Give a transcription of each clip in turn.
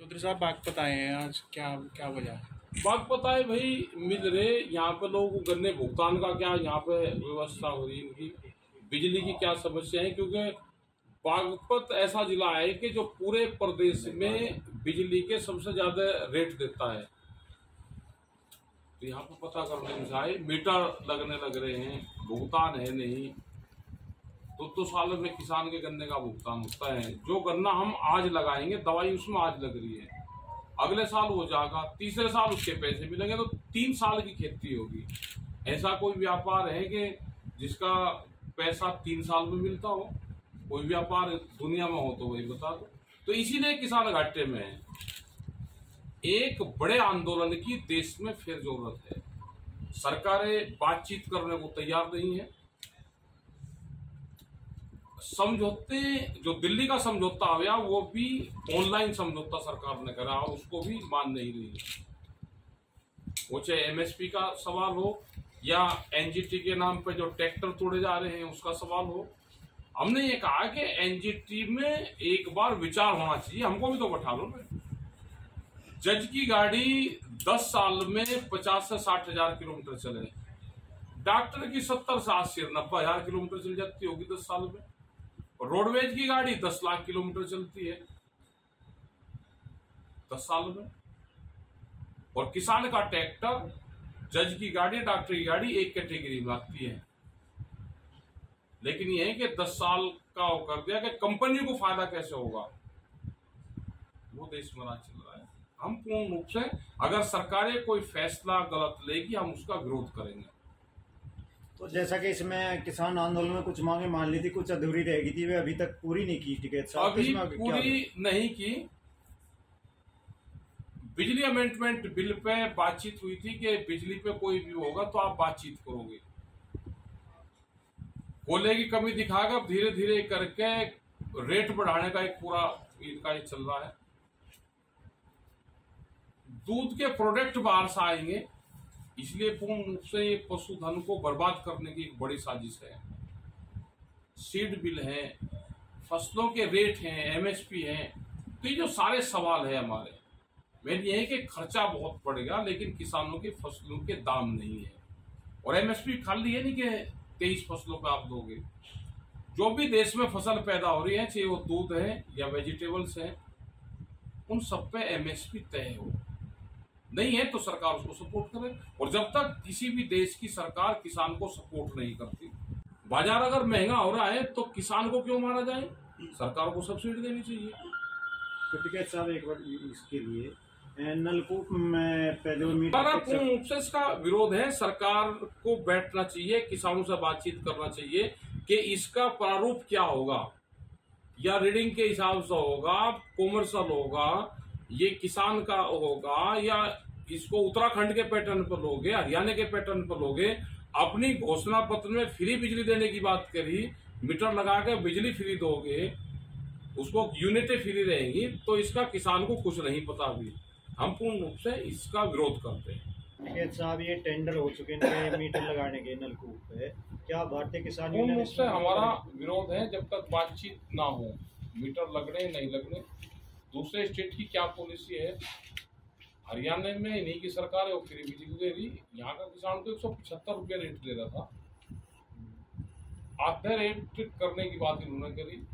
चौधरी साहब बागपत आए हैं आज, क्या क्या वजह है? बागपत आए भाई, मिल रहे यहाँ पे लोगों को गन्ने भुगतान का क्या यहाँ पे व्यवस्था हो रही है, इनकी बिजली की क्या समस्या है। क्योंकि बागपत ऐसा जिला है कि जो पूरे प्रदेश में बिजली के सबसे ज्यादा रेट देता है। तो यहाँ पे पता करने में आए, मीटर लगने लग रहे हैं, भुगतान है नहीं। तो साल में किसान के गन्ने का भुगतान होता है। जो गन्ना हम आज लगाएंगे, दवाई उसमें आज लग रही है, अगले साल हो जाएगा, तीसरे साल उसके पैसे मिलेंगे, तो 3 साल की खेती होगी। ऐसा कोई व्यापार है कि जिसका पैसा 3 साल में मिलता हो? कोई व्यापार दुनिया में हो तो वही बता दो। तो इसीलिए किसान घाटे में है। एक बड़े आंदोलन की देश में फिर जरूरत है। सरकारें बातचीत करने को तैयार नहीं है। समझौते, जो दिल्ली का समझौता हो गया, वो भी ऑनलाइन समझौता सरकार ने करा, उसको भी मान नहीं रही है। वो चाहे एमएसपी का सवाल हो या एनजीटी के नाम पे जो ट्रैक्टर तोड़े जा रहे हैं उसका सवाल हो। हमने ये कहा कि एनजीटी में एक बार विचार होना चाहिए, हमको भी तो बैठा लो ना। जज की गाड़ी 10 साल में 50 से 60 हजार किलोमीटर चले, डॉक्टर की 70 से 80 90 हजार किलोमीटर चल जाती होगी 10 साल में। रोडवेज की गाड़ी 10 लाख किलोमीटर चलती है 10 साल में। और किसान का ट्रैक्टर, जज की गाड़ी, डॉक्टर की गाड़ी एक कैटेगरी में आती है। लेकिन यह है कि 10 साल का वो कर दिया कि कंपनी को फायदा कैसे होगा, वो देश में राज चल रहा है। हम पूर्ण रूप से, अगर सरकारें कोई फैसला गलत लेगी, हम उसका विरोध करेंगे। तो जैसा कि इसमें किसान आंदोलन में कुछ मांगे मान ली थी, कुछ अधूरी रह गई थी, वे अभी तक पूरी नहीं की टिकैत साहब। अभी पूरी नहीं की। बिजली अमेंडमेंट बिल पे बातचीत हुई थी कि बिजली पे कोई भी होगा तो आप बातचीत करोगे। कोयले की कमी दिखाकर धीरे धीरे करके रेट बढ़ाने का एक पूरा इनका ये चल रहा है। दूध के प्रोडक्ट बाहर से आएंगे, इसलिए पूर्ण रूप से ये पशुधन को बर्बाद करने की एक बड़ी साजिश है। सीड बिल है, फसलों के रेट हैं, एमएसपी है। तो ये जो सारे सवाल है हमारे, मेन ये है कि खर्चा बहुत बढ़ेगा लेकिन किसानों की फसलों के दाम नहीं है। और एमएसपी खाली है नहीं कि 23 फसलों पे आप दोगे। जो भी देश में फसल पैदा हो रही है, चाहे वो दूध है या वेजिटेबल्स है, उन सब पे एमएसपी तय हो। नहीं है तो सरकार उसको सपोर्ट करे। और जब तक किसी भी देश की सरकार किसान को सपोर्ट नहीं करती, बाजार अगर महंगा हो रहा है तो किसान को क्यों मारा जाए? सरकार को सब्सिडी देनी चाहिए। तो टिकैत साहब एक बार इसके लिए नलकूप में पूर्ण रूप से इसका विरोध है। सरकार को बैठना चाहिए, किसानों से बातचीत करना चाहिए कि इसका प्रारूप क्या होगा, या रीडिंग के हिसाब से होगा, कॉमर्शियल होगा, ये किसान का होगा, या इसको उत्तराखंड के पैटर्न पर लोगे, हरियाणा के पैटर्न पर लोगे। अपनी घोषणा पत्र में फ्री बिजली देने की बात करी, मीटर लगा के बिजली फ्री दोगे, उसको यूनिटें फ्री रहेंगी, तो इसका किसान को कुछ नहीं पता। भी हम पूर्ण रूप से इसका विरोध करते हैं। टिकैत साहब, ये टेंडर हो चुके हैं मीटर लगाने के नलकूप पे, क्या भारतीय किसान पूर्ण रूप से हमारा विरोध है। जब तक बातचीत ना हो, मीटर लगने नहीं लगने, दूसरे स्टेट की क्या पॉलिसी है। हरियाणा में इन्हीं की सरकार है, वो फ्री बिजली दे रही। यहाँ का किसान तो 175 रुपया रेट दे रहा था, आधे रेट करने की बात इन्होंने करी।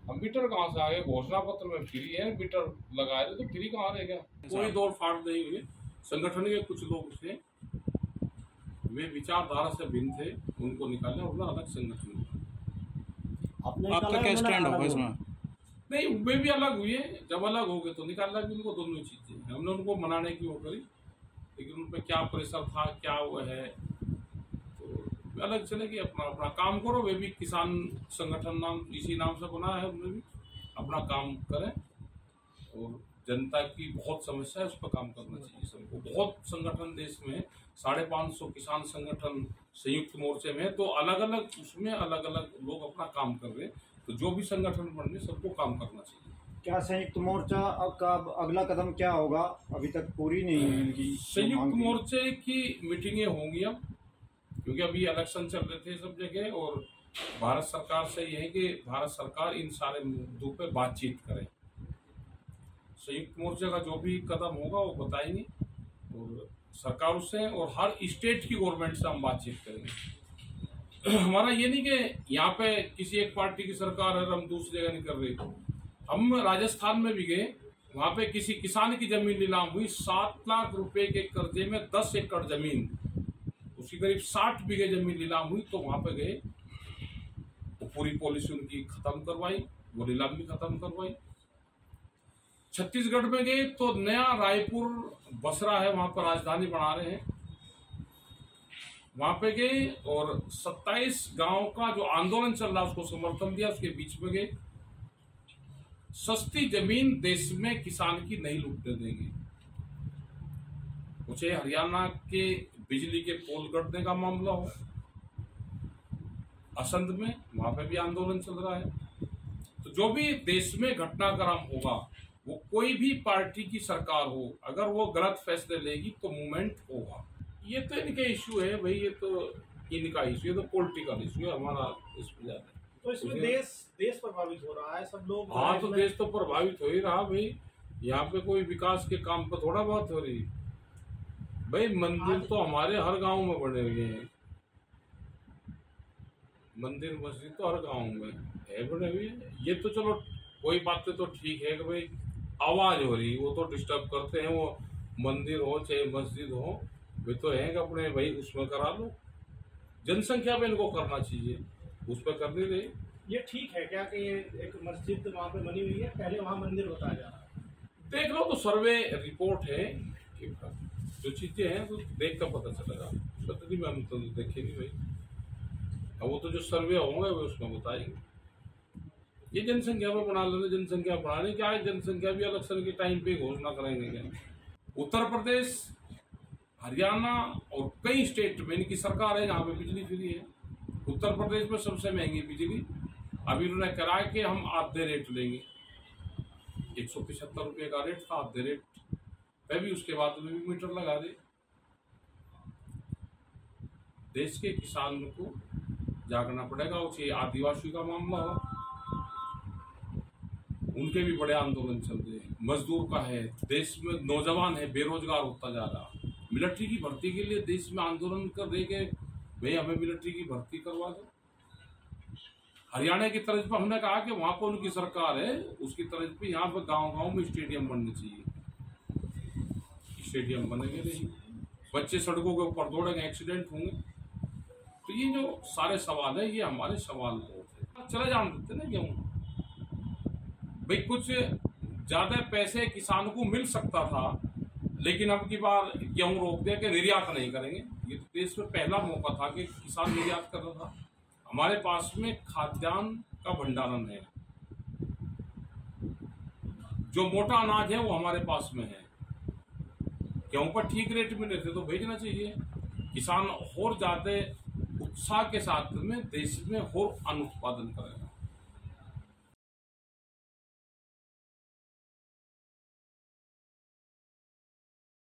हम मीटर कहाँ से आ गए? घोषणा पत्र में फ्री है, मीटर लगाए तो फ्री कहाँ रह गया? कोई दौड़ फाड़ नहीं हुई। संगठन के कुछ लोग थे, वे विचारधारा से भिन्न थे, उनको निकाले और अलग संगठन। आपका क्या स्टैंड होगा इसमें? नहीं, वे भी अलग हुए। जब अलग हो गए तो निकालना भी उनको, दोनों चीजें। हमने उनको मनाने की वो करी, लेकिन उन पर क्या प्रेशर था, क्या वो है, तो अलग चले गए। अपना अपना काम करो। वे भी किसान संगठन नाम, इसी नाम से बना है, उन्हें भी अपना काम करें। और जनता की बहुत समस्या है, उस पर काम करना चाहिए सबको। बहुत संगठन देश में 550 किसान संगठन संयुक्त मोर्चे में, तो अलग अलग उसमें अलग अलग लोग अपना काम कर रहे हैं। तो जो भी संगठन बन रहे, सबको काम करना चाहिए। क्या संयुक्त मोर्चा का अगला कदम क्या होगा? अभी तक पूरी नहीं है इनकी संयुक्त मोर्चे की मीटिंगें होंगी अब, क्योंकि अभी इलेक्शन चल रहे थे सब जगह। और भारत सरकार से यह है कि भारत सरकार इन सारे मुद्दों पे बातचीत करे। संयुक्त मोर्चा का जो भी कदम होगा वो बताएंगे और सरकार से और हर स्टेट की गवर्नमेंट से हम बातचीत करेंगे। हमारा ये नहीं कि यहाँ पे किसी एक पार्टी की सरकार है और हम दूसरी जगह नहीं कर रहे। हम राजस्थान में भी गए, वहां पे किसी किसान की जमीन नीलाम हुई, 7 लाख रुपए के कर्जे में 10 एकड़ जमीन, उसकी करीब 60 बीघे जमीन नीलाम हुई। तो वहां पे गए, तो पूरी पॉलिसी उनकी खत्म करवाई, वो नीलामी खत्म करवाई। छत्तीसगढ़ में गए तो नया रायपुर बसरा है, वहां पर राजधानी बना रहे हैं, वहां पे गए और 27 गांव का जो आंदोलन चल रहा है उसको समर्थन दिया, उसके बीच में गए। सस्ती जमीन देश में किसान की नहीं लूटने देंगे। मुझे हरियाणा के बिजली के पोल कटने का मामला हो, असंध में वहां पे भी आंदोलन चल रहा है। तो जो भी देश में घटनाक्रम होगा, वो कोई भी पार्टी की सरकार हो, अगर वो गलत फैसले लेगी तो मूवमेंट होगा। ये तो इनका इश्यू है भाई, ये तो इनका इश्यू है, तो पॉलिटिकल इश्यू है, हमारा इसमें ज्यादा। तो इसमें देश प्रभावित हो रहा है, सब लोग। हाँ, तो देश तो प्रभावित हो ही रहा भाई। यहाँ पे कोई विकास के काम पर थोड़ा बहुत हो रही भाई। मंदिर तो हमारे हर गांव में बने हुए हैं, मंदिर मस्जिद तो हर गांव में है बने हुए। ये तो चलो कोई बातें तो ठीक है कि भाई आवाज हो रही, वो तो डिस्टर्ब करते हैं, वो मंदिर हो चाहे मस्जिद हो, वे तो है कि अपने भाई उसमें करा लो, जनसंख्या में इनको करना चाहिए, उस पर कर दे। ये ठीक है क्या कि ये एक मस्जिद वहाँ पे बनी हुई है, पहले वहाँ मंदिर बताया जा रहा है? देख लो, तो सर्वे रिपोर्ट है, जो चीजें हैं तो देख कर पता चलेगा। सतरी में हम तो देखे नहीं भाई, अब वो तो जो सर्वे होंगे वो उसमें बताएंगे। ये जनसंख्या में बना लेना, जनसंख्या बढ़ाने क्या है, जनसंख्या भी इलेक्शन के टाइम पे घोषणा कराएंगे क्या। उत्तर प्रदेश, हरियाणा और कई स्टेट में इनकी सरकार है जहाँ पे बिजली फ्री है। उत्तर प्रदेश में सबसे महंगी बिजली, अभी उन्होंने करा है कि हम आधे रेट लेंगे, 175 रुपये का रेट था, आधे रेट पे भी, उसके बाद में भी मीटर लगा दे। देश के किसान को जागना पड़ेगा, चाहे आदिवासी का मामला हो, उनके भी बड़े आंदोलन चल रहे हैं। मजदूर का है, देश में नौजवान है, बेरोजगार होता जा रहा। मिलिट्री की भर्ती के लिए देश में आंदोलन कर रहे के भाई हमें मिलिट्री की भर्ती करवा दो। हरियाणा की तर्ज पर हमने कहा कि वहां पर उनकी सरकार है, उसकी तर्ज पे यहाँ पर गांव-गांव में स्टेडियम बनने चाहिए। स्टेडियम बनेंगे नहीं, बच्चे सड़कों के ऊपर दौड़ेंगे, एक्सीडेंट होंगे। तो ये जो सारे सवाल है, ये हमारे सवाल होते हैं। चले जान देते ना गेहूँ भाई, कुछ ज्यादा पैसे किसान को मिल सकता था, लेकिन अब की बार गेहूं रोक दिया कि निर्यात नहीं करेंगे। ये तो देश में पहला मौका था कि किसान निर्यात कर रहा था। हमारे पास में खाद्यान्न का भंडारण है, जो मोटा अनाज है वो हमारे पास में है। गेहूं पर ठीक रेट मिले थे तो भेजना चाहिए। किसान और ज्यादा उत्साह के साथ में देश में और अन्न उत्पादन करेगा।